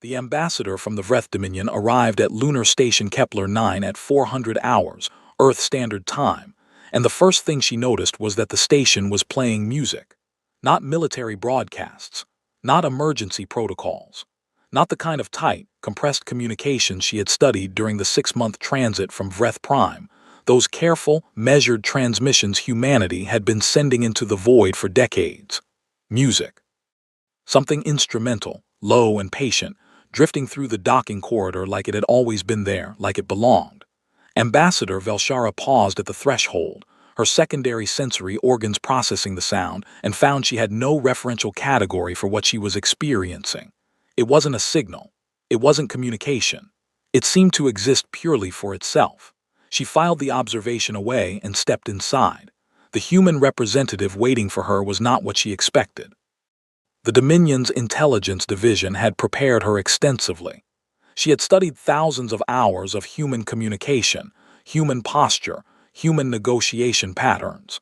The ambassador from the Vreth Dominion arrived at Lunar Station Kepler 9 at 400 hours, Earth Standard Time, and the first thing she noticed was that the station was playing music. Not military broadcasts, not emergency protocols, not the kind of tight, compressed communications she had studied during the 6-month transit from Vreth Prime, those careful, measured transmissions humanity had been sending into the void for decades. Music. Something instrumental, low and patient, drifting through the docking corridor like it had always been there, like it belonged. Ambassador Velshara paused at the threshold, her secondary sensory organs processing the sound, and found she had no referential category for what she was experiencing. It wasn't a signal. It wasn't communication. It seemed to exist purely for itself. She filed the observation away and stepped inside. The human representative waiting for her was not what she expected. The Dominion's intelligence division had prepared her extensively. She had studied thousands of hours of human communication, human posture, human negotiation patterns.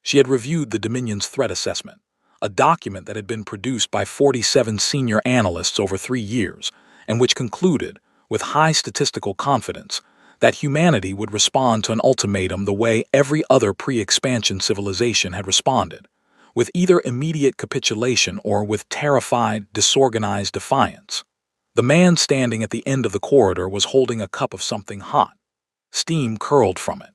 She had reviewed the Dominion's threat assessment, a document that had been produced by 47 senior analysts over 3 years, and which concluded, with high statistical confidence, that humanity would respond to an ultimatum the way every other pre-expansion civilization had responded, with either immediate capitulation or with terrified, disorganized defiance. The man standing at the end of the corridor was holding a cup of something hot. Steam curled from it.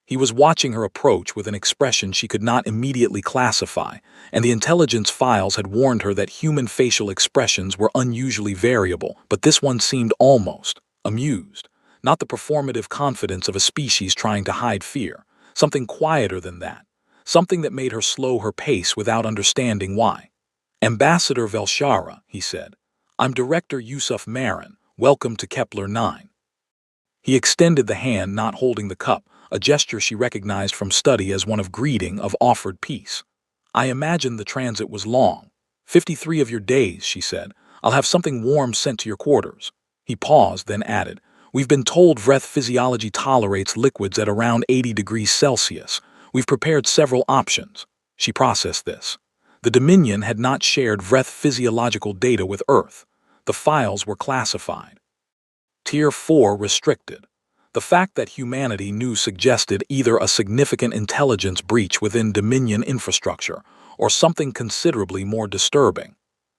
He was watching her approach with an expression she could not immediately classify, and the intelligence files had warned her that human facial expressions were unusually variable, but this one seemed almost amused, not the performative confidence of a species trying to hide fear, something quieter than that, something that made her slow her pace without understanding why. "Ambassador Velshara," he said, "I'm Director Yusuf Marin. Welcome to Kepler 9. He extended the hand not holding the cup, a gesture she recognized from study as one of greeting, of offered peace. "I imagine the transit was long. 53 of your days," she said. "I'll have something warm sent to your quarters." He paused, then added, "We've been told Vreth physiology tolerates liquids at around 80 degrees Celsius. We've prepared several options." She processed this. The Dominion had not shared Vreth physiological data with Earth. The files were classified. Tier 4 restricted. The fact that humanity knew suggested either a significant intelligence breach within Dominion infrastructure or something considerably more disturbing.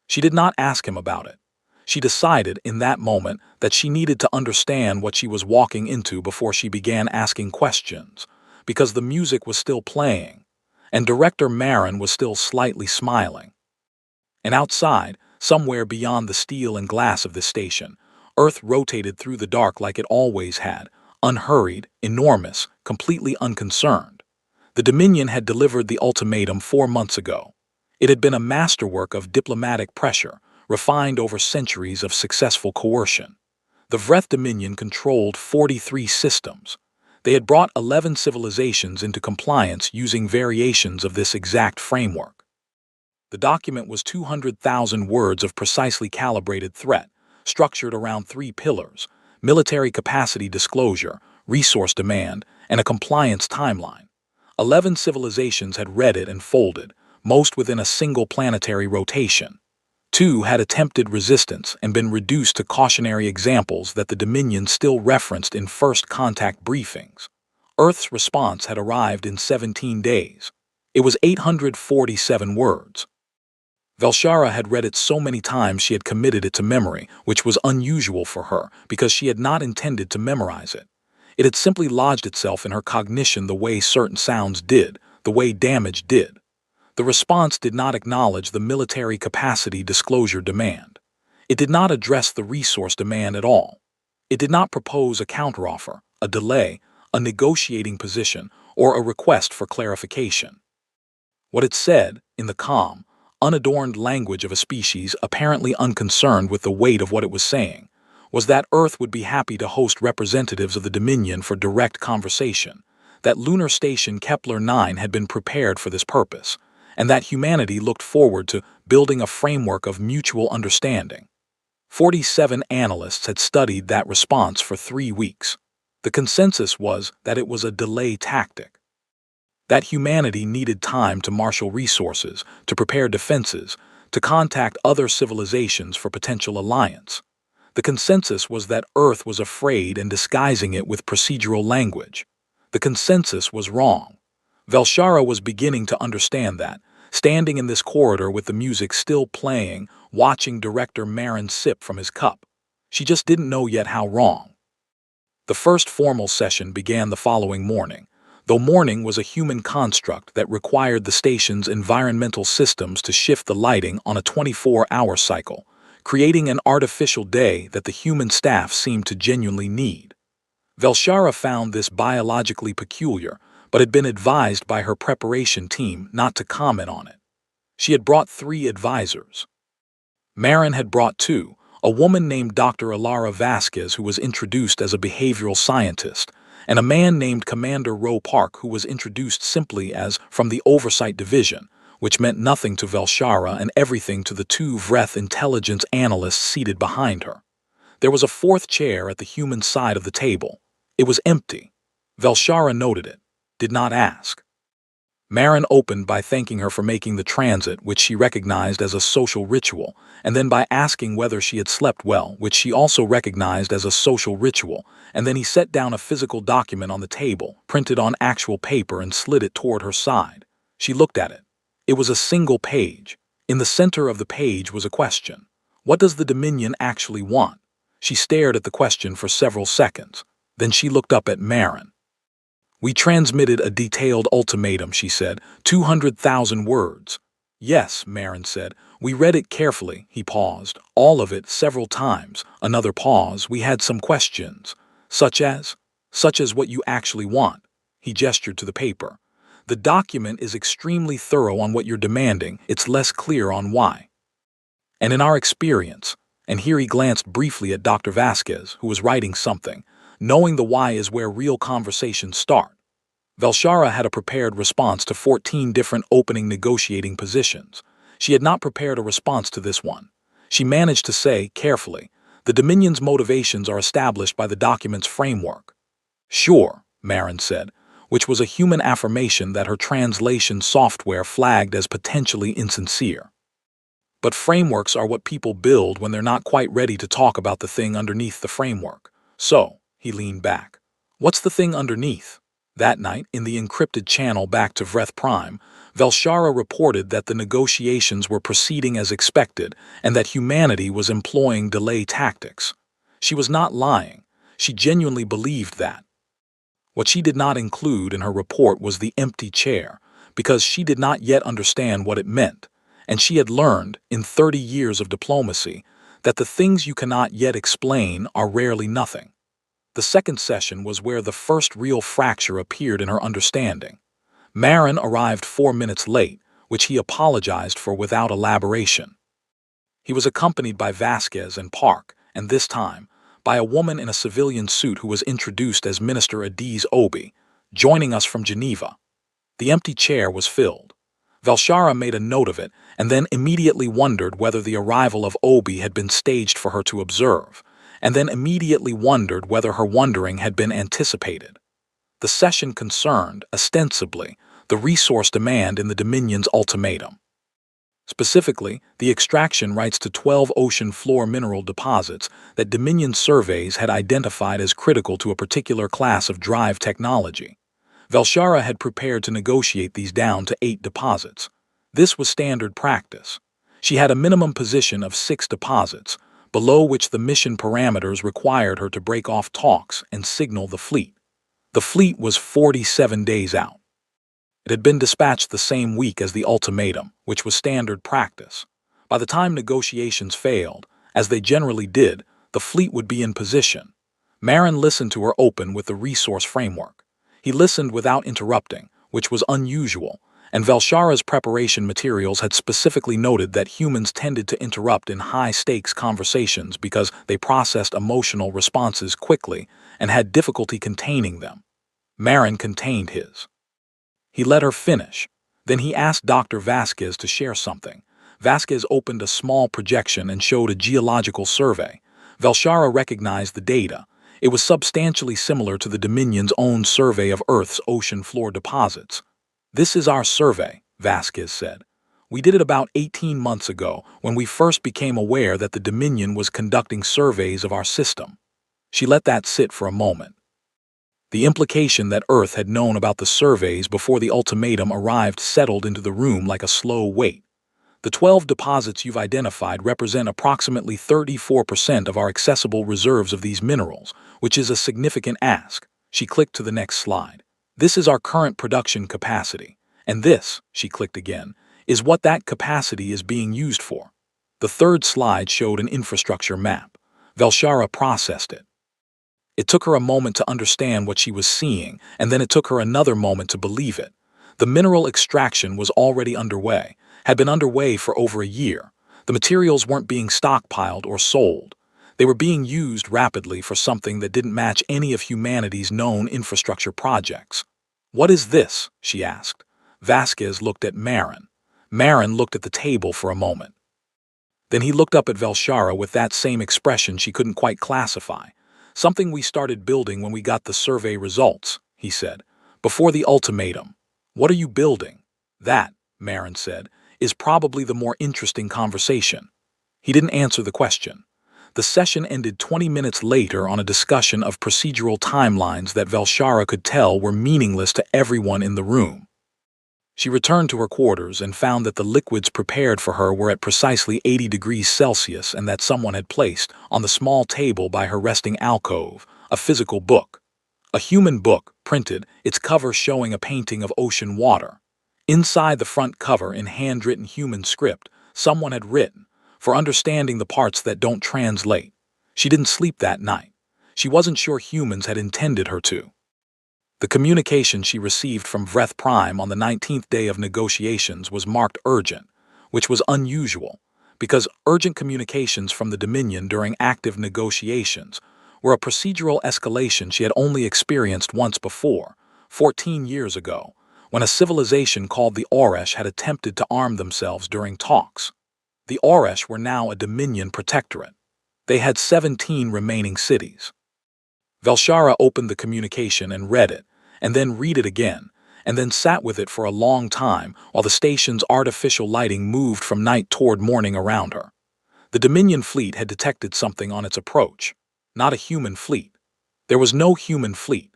She did not ask him about it. She decided in that moment that she needed to understand what she was walking into before she began asking questions, because the music was still playing, and Director Marin was still slightly smiling. And outside, somewhere beyond the steel and glass of this station, Earth rotated through the dark like it always had, unhurried, enormous, completely unconcerned. The Dominion had delivered the ultimatum 4 months ago. It had been a masterwork of diplomatic pressure, refined over centuries of successful coercion. The Vreth Dominion controlled 43 systems. They had brought 11 civilizations into compliance using variations of this exact framework. The document was 200,000 words of precisely calibrated threat, structured around 3 pillars: military capacity disclosure, resource demand, and a compliance timeline. 11 civilizations had read it and folded, most within a single planetary rotation. 2 had attempted resistance and been reduced to cautionary examples that the Dominion still referenced in first contact briefings. Earth's response had arrived in 17 days. It was 847 words. Velshara had read it so many times she had committed it to memory, which was unusual for her because she had not intended to memorize it. It had simply lodged itself in her cognition the way certain sounds did, the way damage did. The response did not acknowledge the military capacity disclosure demand. It did not address the resource demand at all. It did not propose a counteroffer, a delay, a negotiating position, or a request for clarification. What it said, in the calm, unadorned language of a species apparently unconcerned with the weight of what it was saying, was that Earth would be happy to host representatives of the Dominion for direct conversation, that Lunar Station Kepler 9 had been prepared for this purpose, and that humanity looked forward to building a framework of mutual understanding. 47 analysts had studied that response for 3 weeks. The consensus was that it was a delay tactic, that humanity needed time to marshal resources, to prepare defenses, to contact other civilizations for potential alliance. The consensus was that Earth was afraid and disguising it with procedural language. The consensus was wrong. Velshara was beginning to understand that, standing in this corridor with the music still playing, watching director Marin sip from his cup. She just didn't know yet how wrong. The first formal session began the following morning, though morning was a human construct that required the station's environmental systems to shift the lighting on a 24-hour cycle, creating an artificial day that the human staff seemed to genuinely need. Velshara found this biologically peculiar, but had been advised by her preparation team not to comment on it. She had brought 3 advisors. Marin had brought 2, a woman named Dr. Alara Vasquez, who was introduced as a behavioral scientist, and a man named Commander Roe Park, who was introduced simply as from the Oversight Division, which meant nothing to Velshara and everything to the 2 Vreth intelligence analysts seated behind her. There was a 4th chair at the human side of the table. It was empty. Velshara noted it, did not ask. Marin opened by thanking her for making the transit, which she recognized as a social ritual, and then by asking whether she had slept well, which she also recognized as a social ritual, and then he set down a physical document on the table, printed on actual paper, and slid it toward her side. She looked at it. It was a single page. In the center of the page was a question. What does the Dominion actually want? She stared at the question for several seconds. Then she looked up at Marin. We transmitted a detailed ultimatum, she said, 200,000 words. Yes, Marin said. We read it carefully. He paused. All of it, several times. Another pause. We had some questions. Such as what you actually want. He gestured to the paper. The document is extremely thorough on what you're demanding. It's less clear on why. And in our experience, and here he glanced briefly at Dr. Vasquez, who was writing something, knowing the why is where real conversations start. Velshara had a prepared response to 14 different opening negotiating positions. She had not prepared a response to this one. She managed to say, carefully, the Dominion's motivations are established by the document's framework. Sure, Marin said, which was a human affirmation that her translation software flagged as potentially insincere. But frameworks are what people build when they're not quite ready to talk about the thing underneath the framework. So, he leaned back. What's the thing underneath? That night, in the encrypted channel back to Vreth Prime, Velshara reported that the negotiations were proceeding as expected and that humanity was employing delay tactics. She was not lying. She genuinely believed that. What she did not include in her report was the empty chair, because she did not yet understand what it meant, and she had learned, in 30 years of diplomacy, that the things you cannot yet explain are rarely nothing. The second session was where the first real fracture appeared in her understanding. Marin arrived 4 minutes late, which he apologized for without elaboration. He was accompanied by Vasquez and Park, and this time, by a woman in a civilian suit who was introduced as Minister Adiz Obi, joining us from Geneva. The empty chair was filled. Velshara made a note of it and then immediately wondered whether the arrival of Obi had been staged for her to observe, and then immediately wondered whether her wondering had been anticipated. The session concerned, ostensibly, the resource demand in the Dominion's ultimatum. Specifically, the extraction rights to 12 ocean floor mineral deposits that Dominion surveys had identified as critical to a particular class of drive technology. Velshara had prepared to negotiate these down to 8 deposits. This was standard practice. She had a minimum position of 6 deposits, below which the mission parameters required her to break off talks and signal the fleet. The fleet was 47 days out. It had been dispatched the same week as the ultimatum, which was standard practice. By the time negotiations failed, as they generally did, the fleet would be in position. Marin listened to her open with the resource framework. He listened without interrupting, which was unusual, and Velshara's preparation materials had specifically noted that humans tended to interrupt in high-stakes conversations because they processed emotional responses quickly and had difficulty containing them. Marin contained his. He let her finish. Then he asked Dr. Vasquez to share something. Vasquez opened a small projection and showed a geological survey. Velshara recognized the data. It was substantially similar to the Dominion's own survey of Earth's ocean floor deposits. This is our survey, Vasquez said. We did it about 18 months ago when we first became aware that the Dominion was conducting surveys of our system. She let that sit for a moment. The implication that Earth had known about the surveys before the ultimatum arrived settled into the room like a slow weight. The 12 deposits you've identified represent approximately 34% of our accessible reserves of these minerals, which is a significant ask. She clicked to the next slide. This is our current production capacity. And this, she clicked again, is what that capacity is being used for. The third slide showed an infrastructure map. Velshara processed it. It took her a moment to understand what she was seeing, and then it took her another moment to believe it. The mineral extraction was already underway, had been underway for over a year. The materials weren't being stockpiled or sold. They were being used rapidly for something that didn't match any of humanity's known infrastructure projects. "What is this?" she asked. Vasquez looked at Marin. Marin looked at the table for a moment. Then he looked up at Velshara with that same expression she couldn't quite classify. "Something we started building when we got the survey results," he said. "Before the ultimatum." "What are you building?" "That," Marin said, "is probably the more interesting conversation." He didn't answer the question. The session ended 20 minutes later on a discussion of procedural timelines that Velshara could tell were meaningless to everyone in the room. She returned to her quarters and found that the liquids prepared for her were at precisely 80 degrees Celsius and that someone had placed, on the small table by her resting alcove, a physical book. A human book, printed, its cover showing a painting of ocean water. Inside the front cover, in handwritten human script, someone had written, "For understanding the parts that don't translate." She didn't sleep that night. She wasn't sure humans had intended her to. The communication she received from Vreth Prime on the 19th day of negotiations was marked urgent, which was unusual, because urgent communications from the Dominion during active negotiations were a procedural escalation she had only experienced once before, 14 years ago, when a civilization called the Oresh had attempted to arm themselves during talks. The Oresh were now a Dominion protectorate. They had 17 remaining cities. Velshara opened the communication and read it, and then read it again, and then sat with it for a long time while the station's artificial lighting moved from night toward morning around her. The Dominion fleet had detected something on its approach. Not a human fleet. There was no human fleet.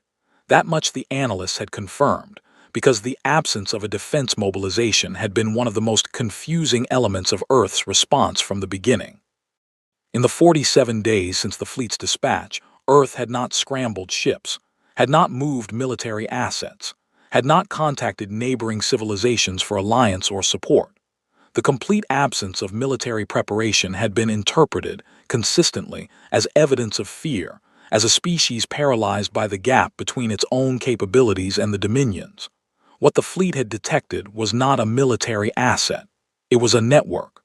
That much the analysts had confirmed, because the absence of a defense mobilization had been one of the most confusing elements of Earth's response from the beginning. In the 47 days since the fleet's dispatch, Earth had not scrambled ships, had not moved military assets, had not contacted neighboring civilizations for alliance or support. The complete absence of military preparation had been interpreted, consistently, as evidence of fear, as a species paralyzed by the gap between its own capabilities and the Dominion's. What the fleet had detected was not a military asset. It was a network.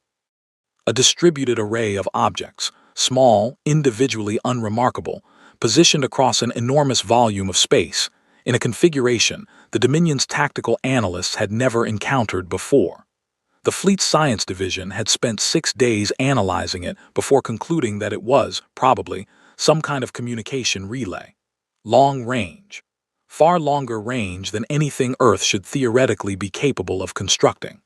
A distributed array of objects, small, individually unremarkable, positioned across an enormous volume of space, in a configuration the Dominion's tactical analysts had never encountered before. The Fleet Science Division had spent 6 days analyzing it before concluding that it was, probably, some kind of communication relay. Long range. Far longer range than anything Earth should theoretically be capable of constructing.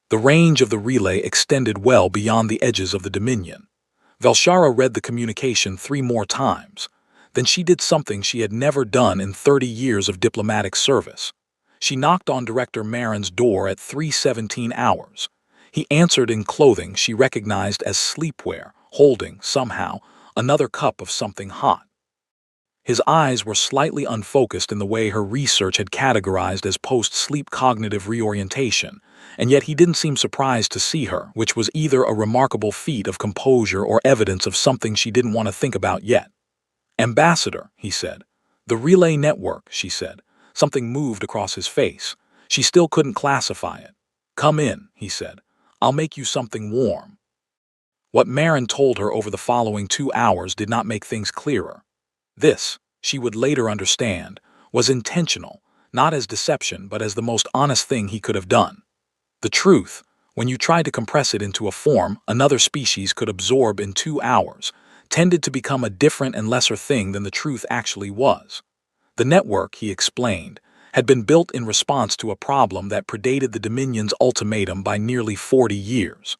The range of the relay extended well beyond the edges of the Dominion. Velshara read the communication 3 more times. Then she did something she had never done in 30 years of diplomatic service. She knocked on Director Marin's door at 3:17 hours. He answered in clothing she recognized as sleepwear, holding, somehow, another cup of something hot. His eyes were slightly unfocused in the way her research had categorized as post-sleep cognitive reorientation, and yet he didn't seem surprised to see her, which was either a remarkable feat of composure or evidence of something she didn't want to think about yet. "Ambassador," he said. "The relay network," she said. Something moved across his face. She still couldn't classify it. "Come in," he said. "I'll make you something warm." What Marin told her over the following 2 hours did not make things clearer. This, she would later understand, was intentional, not as deception but as the most honest thing he could have done. The truth, when you tried to compress it into a form another species could absorb in 2 hours, tended to become a different and lesser thing than the truth actually was. The network, he explained, had been built in response to a problem that predated the Dominion's ultimatum by nearly 40 years.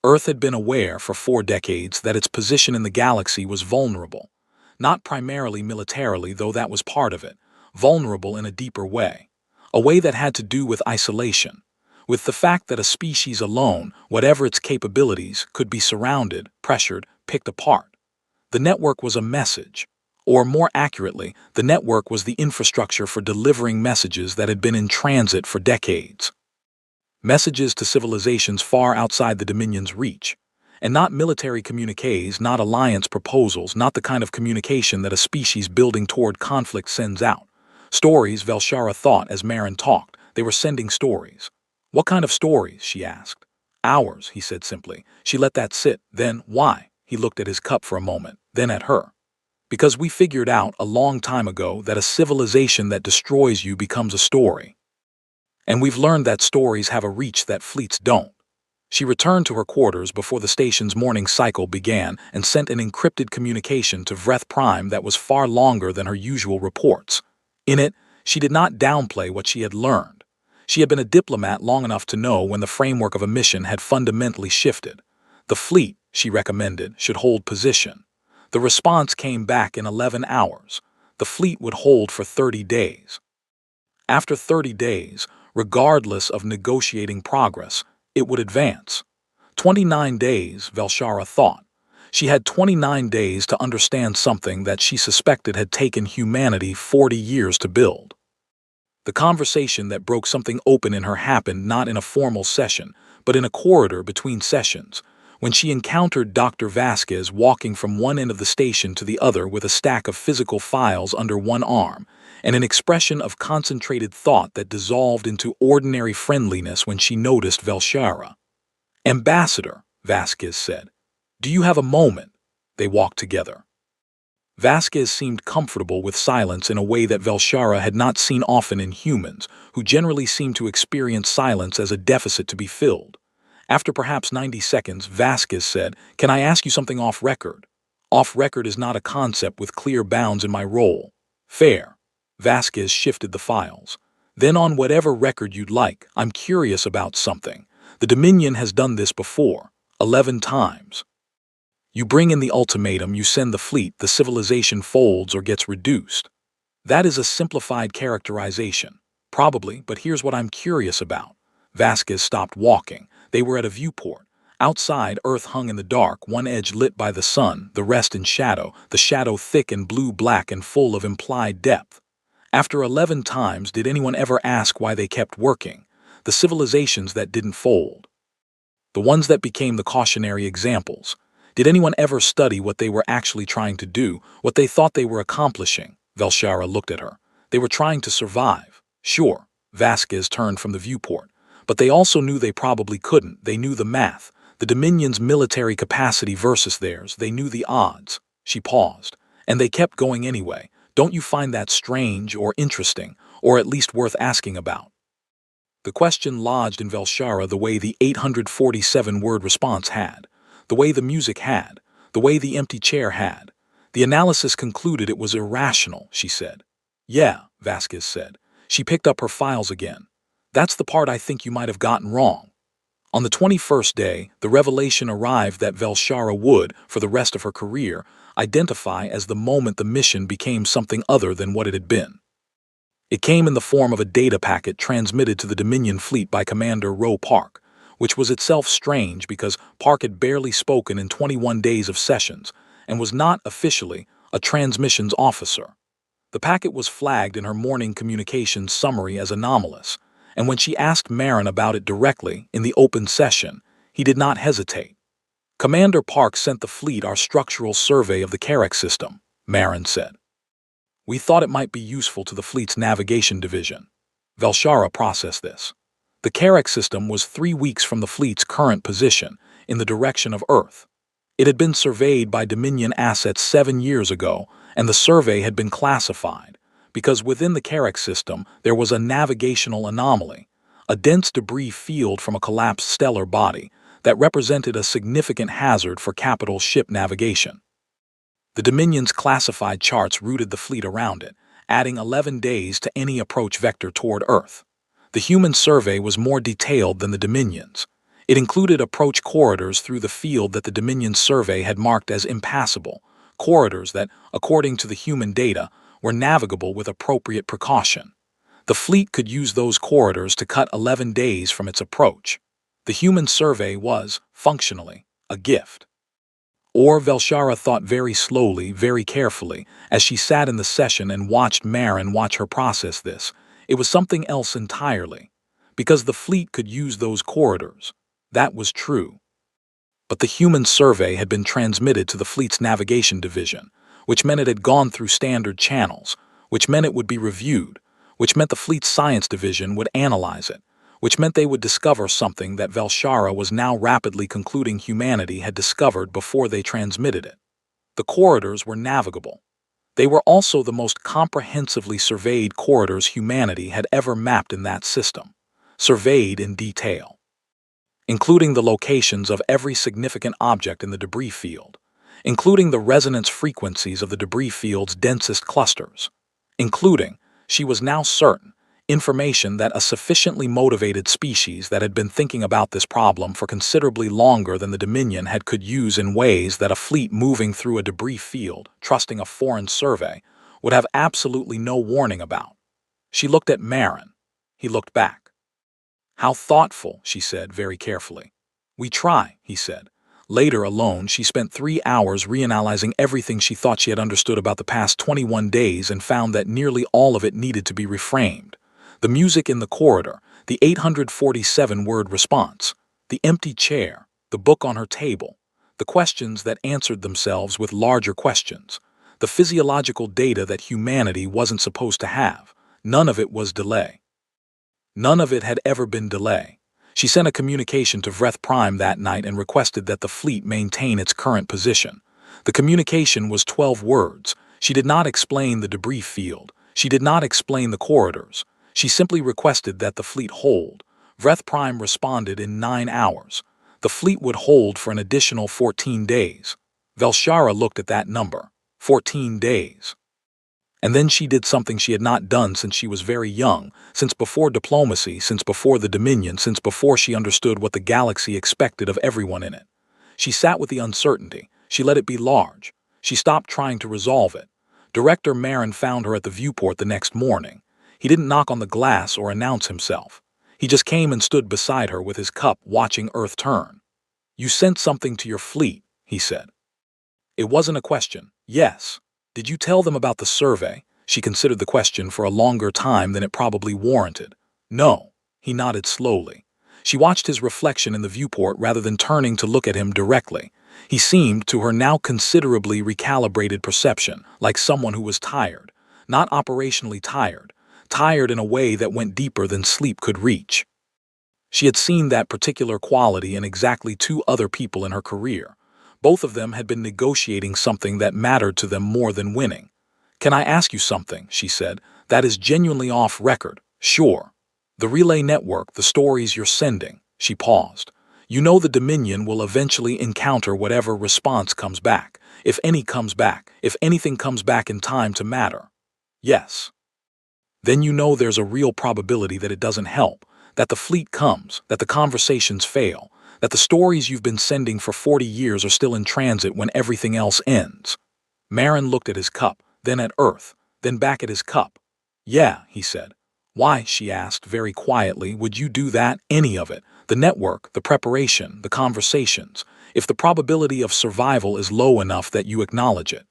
Earth had been aware for 4 decades that its position in the galaxy was vulnerable, not primarily militarily, though that was part of it, vulnerable in a deeper way, a way that had to do with isolation, with the fact that a species alone, whatever its capabilities, could be surrounded, pressured, picked apart. The network was a message, or more accurately, the network was the infrastructure for delivering messages that had been in transit for decades. Messages to civilizations far outside the Dominion's reach, and not military communiques, not alliance proposals, not the kind of communication that a species building toward conflict sends out. Stories, Velshara thought as Marin talked. They were sending stories. What kind of stories? She asked. Ours, he said simply. She let that sit. Then, why? He looked at his cup for a moment, then at her. Because we figured out a long time ago that a civilization that destroys you becomes a story. And we've learned that stories have a reach that fleets don't. She returned to her quarters before the station's morning cycle began and sent an encrypted communication to Vreth Prime that was far longer than her usual reports. In it, she did not downplay what she had learned. She had been a diplomat long enough to know when the framework of a mission had fundamentally shifted. The fleet, she recommended, should hold position. The response came back in 11 hours. The fleet would hold for 30 days. After 30 days, regardless of negotiating progress, it would advance. 29 days, Velshara thought. She had 29 days to understand something that she suspected had taken humanity 40 years to build. The conversation that broke something open in her happened not in a formal session, but in a corridor between sessions, when she encountered Dr. Vasquez walking from one end of the station to the other with a stack of physical files under one arm, and an expression of concentrated thought that dissolved into ordinary friendliness when she noticed Velshara. "Ambassador," Vasquez said, "do you have a moment?" They walked together. Vasquez seemed comfortable with silence in a way that Velshara had not seen often in humans, who generally seemed to experience silence as a deficit to be filled. After perhaps 90 seconds, Vasquez said, "Can I ask you something off record?" "Off record is not a concept with clear bounds in my role." "Fair." Vasquez shifted the files. "Then on whatever record you'd like, I'm curious about something. The Dominion has done this before, 11 times. You bring in the ultimatum, you send the fleet, the civilization folds or gets reduced. That is a simplified characterization. Probably, but here's what I'm curious about." Vasquez stopped walking. They were at a viewport. Outside, Earth hung in the dark, one edge lit by the sun, the rest in shadow, the shadow thick and blue-black and full of implied depth. After 11 times, did anyone ever ask why they kept working? The civilizations that didn't fold. The ones that became the cautionary examples. Did anyone ever study what they were actually trying to do, what they thought they were accomplishing? Velshara looked at her. They were trying to survive. Sure, Vasquez turned from the viewport. But they also knew they probably couldn't. They knew the math. The Dominion's military capacity versus theirs. They knew the odds. She paused. And they kept going anyway. Don't you find that strange or interesting, or at least worth asking about? The question lodged in Velshara the way the 847-word response had, the way the music had, the way the empty chair had. The analysis concluded it was irrational, she said. "Yeah," Vasquez said. She picked up her files again. "That's the part I think you might have gotten wrong." On the 21st day, the revelation arrived that Velshara would, for the rest of her career, identify as the moment the mission became something other than what it had been. It came in the form of a data packet transmitted to the Dominion fleet by Commander Roe Park, which was itself strange because Park had barely spoken in 21 days of sessions and was not officially a transmissions officer. The packet was flagged in her morning communications summary as anomalous, and when she asked Marin about it directly in the open session, he did not hesitate. "Commander Park sent the fleet our structural survey of the Carrack system," Marin said. "We thought it might be useful to the fleet's navigation division." Velshara processed this. The Carrack system was 3 weeks from the fleet's current position, in the direction of Earth. It had been surveyed by Dominion assets 7 years ago, and the survey had been classified, because within the Carrack system there was a navigational anomaly, a dense debris field from a collapsed stellar body that represented a significant hazard for capital ship navigation. The Dominion's classified charts routed the fleet around it, adding 11 days to any approach vector toward Earth. The human survey was more detailed than the Dominion's. It included approach corridors through the field that the Dominion survey had marked as impassable, corridors that, according to the human data, were navigable with appropriate precaution. The fleet could use those corridors to cut 11 days from its approach. The human survey was, functionally, a gift. Or Velshara thought very slowly, very carefully, as she sat in the session and watched Marin watch her process this. It was something else entirely. Because the fleet could use those corridors. That was true. But the human survey had been transmitted to the fleet's navigation division, which meant it had gone through standard channels, which meant it would be reviewed, which meant the fleet's science division would analyze it, which meant they would discover something that Velshara was now rapidly concluding humanity had discovered before they transmitted it. The corridors were navigable. They were also the most comprehensively surveyed corridors humanity had ever mapped in that system, surveyed in detail, including the locations of every significant object in the debris field, including the resonance frequencies of the debris field's densest clusters, including, she was now certain, information that a sufficiently motivated species that had been thinking about this problem for considerably longer than the Dominion could use in ways that a fleet moving through a debris field, trusting a foreign survey, would have absolutely no warning about. She looked at Marin. He looked back. "How thoughtful," she said very carefully. "We try," he said. Later, alone, she spent 3 hours reanalyzing everything she thought she had understood about the past 21 days and found that nearly all of it needed to be reframed. The music in the corridor, the 847-word response, the empty chair, the book on her table, the questions that answered themselves with larger questions, the physiological data that humanity wasn't supposed to have. None of it was delay. None of it had ever been delay. She sent a communication to Vreth Prime that night and requested that the fleet maintain its current position. The communication was 12 words. She did not explain the debris field. She did not explain the corridors. She simply requested that the fleet hold. Vreth Prime responded in 9 hours. The fleet would hold for an additional 14 days. Velshara looked at that number. 14 days. And then she did something she had not done since she was very young, since before diplomacy, since before the Dominion, since before she understood what the galaxy expected of everyone in it. She sat with the uncertainty. She let it be large. She stopped trying to resolve it. Director Marin found her at the viewport the next morning. He didn't knock on the glass or announce himself. He just came and stood beside her with his cup, watching Earth turn. "You sent something to your fleet," he said. It wasn't a question. Yes. "Did you tell them about the survey?" She considered the question for a longer time than it probably warranted. "No." He nodded slowly. She watched his reflection in the viewport rather than turning to look at him directly. He seemed, to her now considerably recalibrated perception, like someone who was tired. Not operationally tired. Tired in a way that went deeper than sleep could reach. She had seen that particular quality in exactly 2 other people in her career. Both of them had been negotiating something that mattered to them more than winning. "Can I ask you something?" she said. "That is genuinely off record." "Sure." "The relay network, the stories you're sending." She paused. "You know the Dominion will eventually encounter whatever response comes back, if any comes back, if anything comes back in time to matter." "Yes." "Then you know there's a real probability that it doesn't help, that the fleet comes, that the conversations fail, that the stories you've been sending for 40 years are still in transit when everything else ends." Marin looked at his cup, then at Earth, then back at his cup. "Yeah," he said. "Why," she asked very quietly, "would you do that, any of it? The network, the preparation, the conversations, if the probability of survival is low enough that you acknowledge it?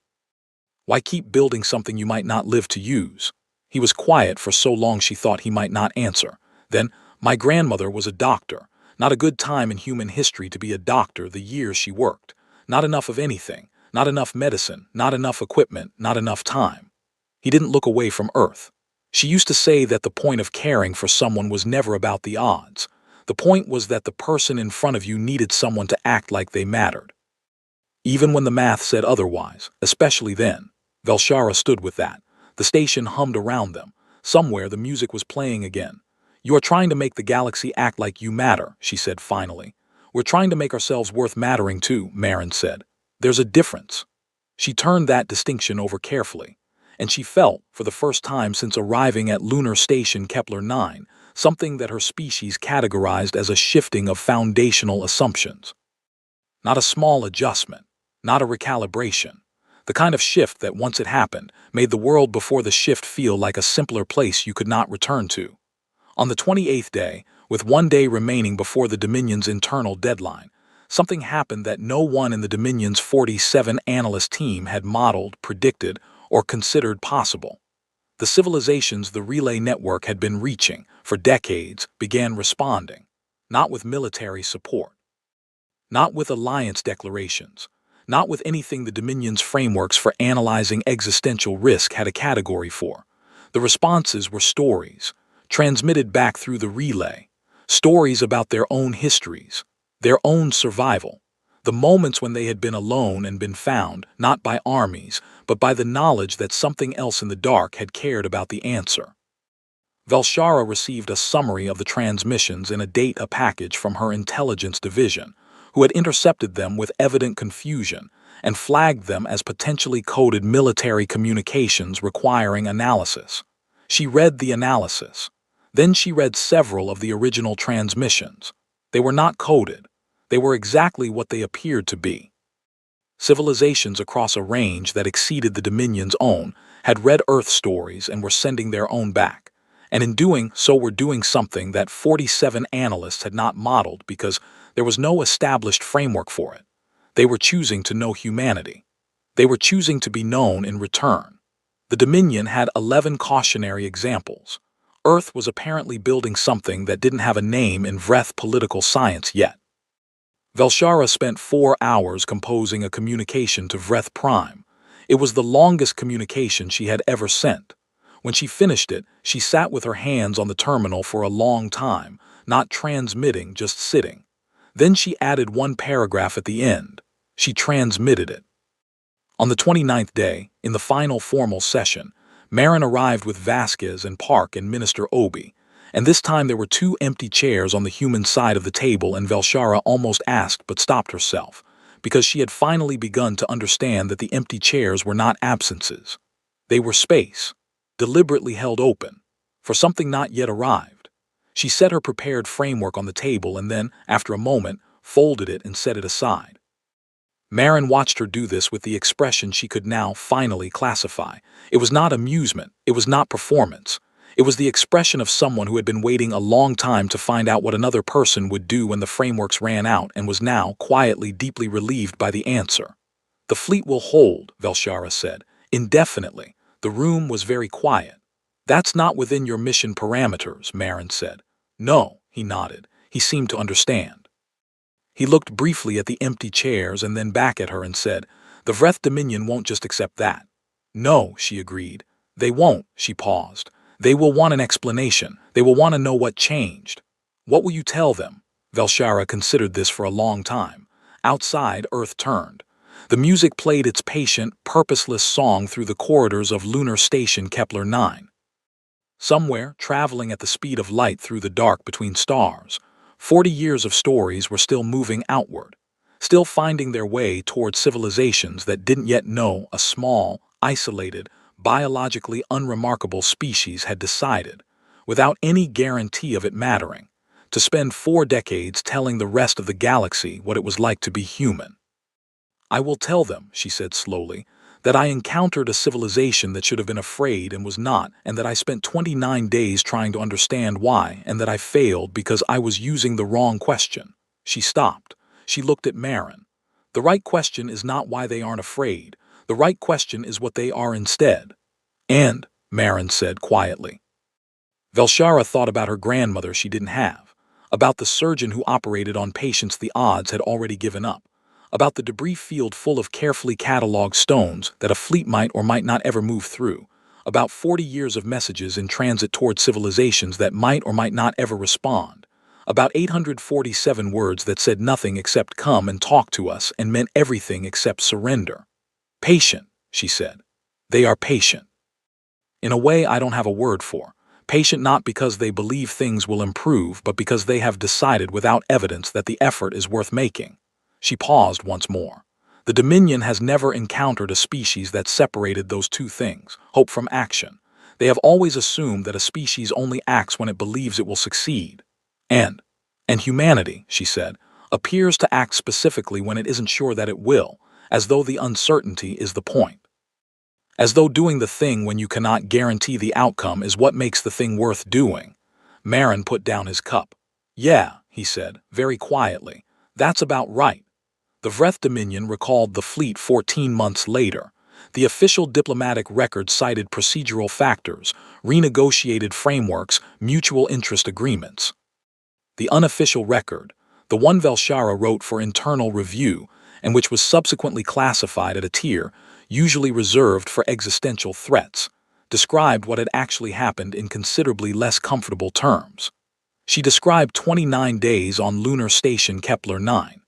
Why keep building something you might not live to use?" He was quiet for so long she thought he might not answer. Then, "My grandmother was a doctor. Not a good time in human history to be a doctor the years she worked. Not enough of anything, not enough medicine, not enough equipment, not enough time." He didn't look away from Earth. "She used to say that the point of caring for someone was never about the odds. The point was that the person in front of you needed someone to act like they mattered. Even when the math said otherwise, especially then." Velshara stood with that. The station hummed around them. Somewhere the music was playing again. "You are trying to make the galaxy act like you matter," she said finally. "We're trying to make ourselves worth mattering too," Marin said. "There's a difference." She turned that distinction over carefully. and she felt, for the first time since arriving at Lunar Station Kepler-9, something that her species categorized as a shifting of foundational assumptions. Not a small adjustment, not a recalibration. The kind of shift that, once it happened, made the world before the shift feel like a simpler place you could not return to. On the 28th day, with 1 day remaining before the Dominion's internal deadline, something happened that no one in the Dominion's 47 analyst team had modeled, predicted, or considered possible. The civilizations the relay network had been reaching for decades began responding, not with military support, not with alliance declarations, not with anything the Dominion's frameworks for analyzing existential risk had a category for. The responses were stories, transmitted back through the relay, stories about their own histories, their own survival, the moments when they had been alone and been found, not by armies, but by the knowledge that something else in the dark had cared about the answer. Velshara received a summary of the transmissions in a data package from her intelligence division, who had intercepted them with evident confusion and flagged them as potentially coded military communications requiring analysis. She read the analysis. Then she read several of the original transmissions. They were not coded. They were exactly what they appeared to be. Civilizations across a range that exceeded the Dominion's own had read Earth stories and were sending their own back, and in doing so were doing something that 47 analysts had not modeled because there was no established framework for it. They were choosing to know humanity. They were choosing to be known in return. The Dominion had 11 cautionary examples. Earth was apparently building something that didn't have a name in Vreth political science yet. Velshara spent 4 hours composing a communication to Vreth Prime. It was the longest communication she had ever sent. When she finished it, she sat with her hands on the terminal for a long time, not transmitting, just sitting. Then she added 1 paragraph at the end. She transmitted it. On the 29th day, in the final formal session, Marin arrived with Vasquez and Park and Minister Obi, and this time there were 2 empty chairs on the human side of the table, and Velshara almost asked but stopped herself, because she had finally begun to understand that the empty chairs were not absences. They were space, deliberately held open, for something not yet arrived. She set her prepared framework on the table and then, after a moment, folded it and set it aside. Marin watched her do this with the expression she could now finally classify. It was not amusement, it was not performance. It was the expression of someone who had been waiting a long time to find out what another person would do when the frameworks ran out and was now, quietly, deeply relieved by the answer. "The fleet will hold," Velshara said, "indefinitely." The room was very quiet. "That's not within your mission parameters," Marin said. "No," he nodded. He seemed to understand. He looked briefly at the empty chairs and then back at her and said, "The Vreth Dominion won't just accept that." "No," she agreed. "They won't," she paused. "They will want an explanation. They will want to know what changed." "What will you tell them?" Velshara considered this for a long time. Outside, Earth turned. The music played its patient, purposeless song through the corridors of Lunar Station Kepler-9. Somewhere, traveling at the speed of light through the dark between stars, 40 years of stories were still moving outward, still finding their way toward civilizations that didn't yet know a small, isolated, biologically unremarkable species had decided, without any guarantee of it mattering, to spend 4 decades telling the rest of the galaxy what it was like to be human. "I will tell them," she said slowly, "that I encountered a civilization that should have been afraid and was not, and that I spent 29 days trying to understand why, and that I failed because I was using the wrong question." She stopped. She looked at Marin. "The right question is not why they aren't afraid. The right question is what they are instead." "And," Marin said quietly. Velshara thought about her grandmother she didn't have, about the surgeon who operated on patients the odds had already given up, about the debris field full of carefully cataloged stones that a fleet might or might not ever move through, about 40 years of messages in transit toward civilizations that might or might not ever respond, about 847 words that said nothing except "come and talk to us" and meant everything except surrender. "Patient," she said. "They are patient. In a way I don't have a word for. Patient not because they believe things will improve, but because they have decided without evidence that the effort is worth making." She paused once more. The Dominion has never encountered a species that separated those two things, hope from action. They have always assumed that a species only acts when it believes it will succeed. And, and humanity, she said, appears to act specifically when it isn't sure that it will, as though the uncertainty is the point. As though doing the thing when you cannot guarantee the outcome is what makes the thing worth doing. Marin put down his cup. Yeah, he said, very quietly, that's about right. The Vreth Dominion recalled the fleet 14 months later. The official diplomatic record cited procedural factors, renegotiated frameworks, mutual interest agreements. The unofficial record, the one Velshara wrote for internal review, and which was subsequently classified at a tier, usually reserved for existential threats, described what had actually happened in considerably less comfortable terms. She described 29 days on lunar station Kepler 9.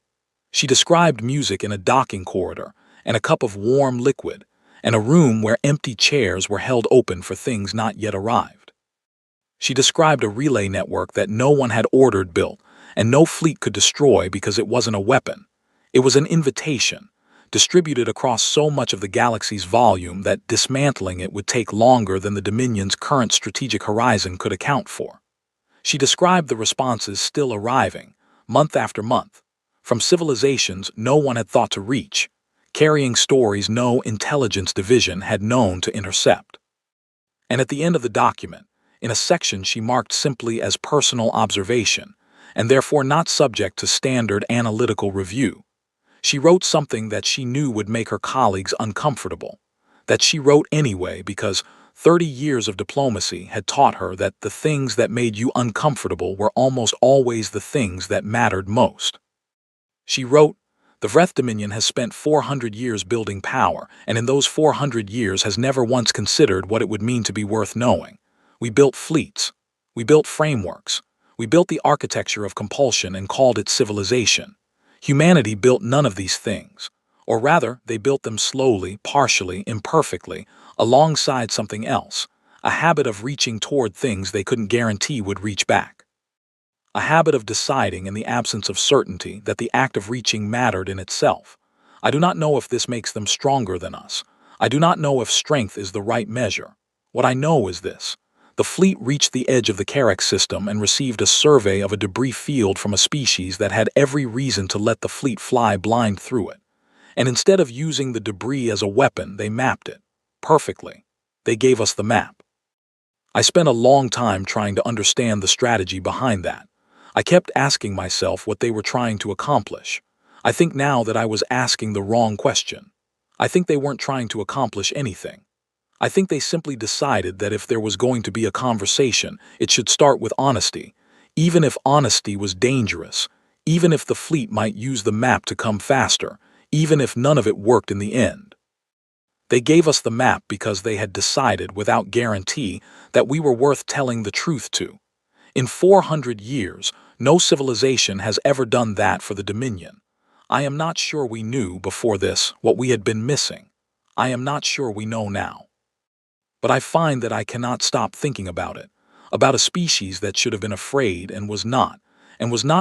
She described music in a docking corridor, and a cup of warm liquid, and a room where empty chairs were held open for things not yet arrived. She described a relay network that no one had ordered built, and no fleet could destroy because it wasn't a weapon. It was an invitation, distributed across so much of the galaxy's volume that dismantling it would take longer than the Dominion's current strategic horizon could account for. She described the responses still arriving, month after month, from civilizations no one had thought to reach, carrying stories no intelligence division had known to intercept. And at the end of the document, in a section she marked simply as personal observation, and therefore not subject to standard analytical review, she wrote something that she knew would make her colleagues uncomfortable, that she wrote anyway because 30 years of diplomacy had taught her that the things that made you uncomfortable were almost always the things that mattered most. She wrote, "The Vreth Dominion has spent 400 years building power, and in those 400 years has never once considered what it would mean to be worth knowing. We built fleets. We built frameworks. We built the architecture of compulsion and called it civilization. Humanity built none of these things. Or rather, they built them slowly, partially, imperfectly, alongside something else, a habit of reaching toward things they couldn't guarantee would reach back. A habit of deciding in the absence of certainty that the act of reaching mattered in itself. I do not know if this makes them stronger than us. I do not know if strength is the right measure. What I know is this. The fleet reached the edge of the Carrack system and received a survey of a debris field from a species that had every reason to let the fleet fly blind through it. And instead of using the debris as a weapon, they mapped it. Perfectly. They gave us the map. I spent a long time trying to understand the strategy behind that. I kept asking myself what they were trying to accomplish. I think now that I was asking the wrong question. I think they weren't trying to accomplish anything. I think they simply decided that if there was going to be a conversation, it should start with honesty, even if honesty was dangerous, even if the fleet might use the map to come faster, even if none of it worked in the end. They gave us the map because they had decided, without guarantee, that we were worth telling the truth to. In 400 years, no civilization has ever done that for the Dominion. I am not sure we knew, before this, what we had been missing. I am not sure we know now. But I find that I cannot stop thinking about it, about a species that should have been afraid and was not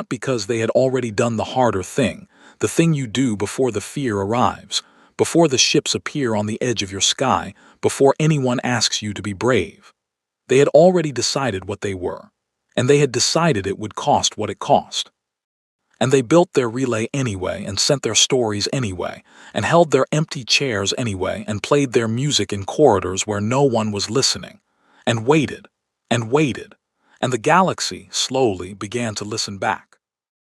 because they had already done the harder thing, the thing you do before the fear arrives, before the ships appear on the edge of your sky, before anyone asks you to be brave. They had already decided what they were, and they had decided it would cost what it cost. And they built their relay anyway and sent their stories anyway and held their empty chairs anyway and played their music in corridors where no one was listening and waited and waited, and the galaxy slowly began to listen back.